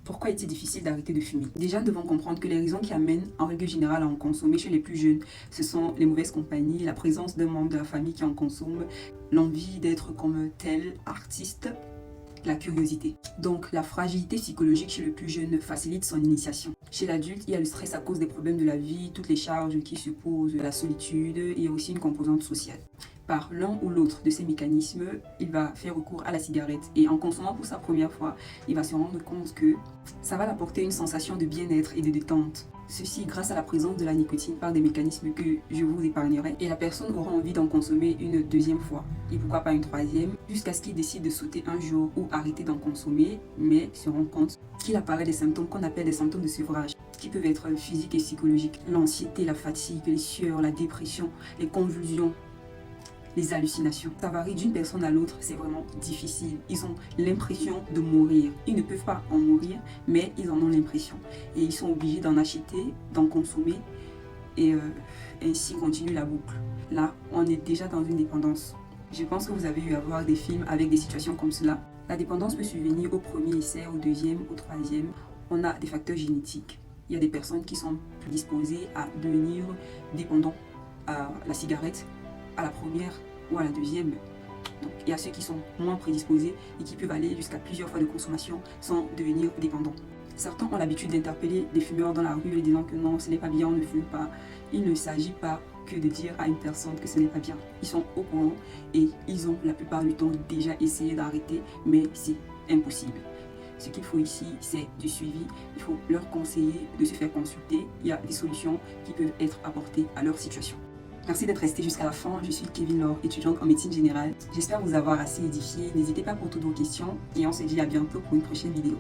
Pourquoi est-il difficile d'arrêter de fumer? Déjà, nous devons comprendre que les raisons qui amènent en règle générale à en consommer chez les plus jeunes, ce sont les mauvaises compagnies, la présence d'un membre de la famille qui en consomme, l'envie d'être comme tel artiste, la curiosité. Donc, la fragilité psychologique chez le plus jeune facilite son initiation. Chez l'adulte, il y a le stress à cause des problèmes de la vie, toutes les charges qui se posent, la solitude et aussi une composante sociale. Par l'un ou l'autre de ces mécanismes, il va faire recours à la cigarette et en consommant pour sa première fois, il va se rendre compte que ça va l'apporter une sensation de bien-être et de détente. Ceci grâce à la présence de la nicotine par des mécanismes que je vous épargnerai et la personne aura envie d'en consommer une deuxième fois et pourquoi pas une troisième jusqu'à ce qu'il décide de sauter un jour ou arrêter d'en consommer mais se rend compte qu'il apparaît des symptômes qu'on appelle des symptômes de sevrage qui peuvent être physiques et psychologiques. L'anxiété, la fatigue, les sueurs, la dépression, les convulsions, les hallucinations. Ça varie d'une personne à l'autre, c'est vraiment difficile. Ils ont l'impression de mourir. Ils ne peuvent pas en mourir, mais ils en ont l'impression. Et ils sont obligés d'en acheter, d'en consommer, et ainsi continue la boucle. Là, on est déjà dans une dépendance. Je pense que vous avez eu à voir des films avec des situations comme cela. La dépendance peut survenir au premier essai, au deuxième, au troisième. On a des facteurs génétiques. Il y a des personnes qui sont prédisposées à devenir dépendants à la cigarette, à la première ou à la deuxième. Donc, il y a ceux qui sont moins prédisposés et qui peuvent aller jusqu'à plusieurs fois de consommation sans devenir dépendants. Certains ont l'habitude d'interpeller des fumeurs dans la rue en disant que non, ce n'est pas bien, on ne fume pas. Il ne s'agit pas que de dire à une personne que ce n'est pas bien. Ils sont au courant et ils ont la plupart du temps déjà essayé d'arrêter, mais c'est impossible. Ce qu'il faut ici, c'est du suivi. Il faut leur conseiller de se faire consulter. Il y a des solutions qui peuvent être apportées à leur situation. Merci d'être resté jusqu'à la fin. Je suis Kevin Laure, étudiante en médecine générale. J'espère vous avoir assez édifié. N'hésitez pas pour toutes vos questions et on se dit à bientôt pour une prochaine vidéo.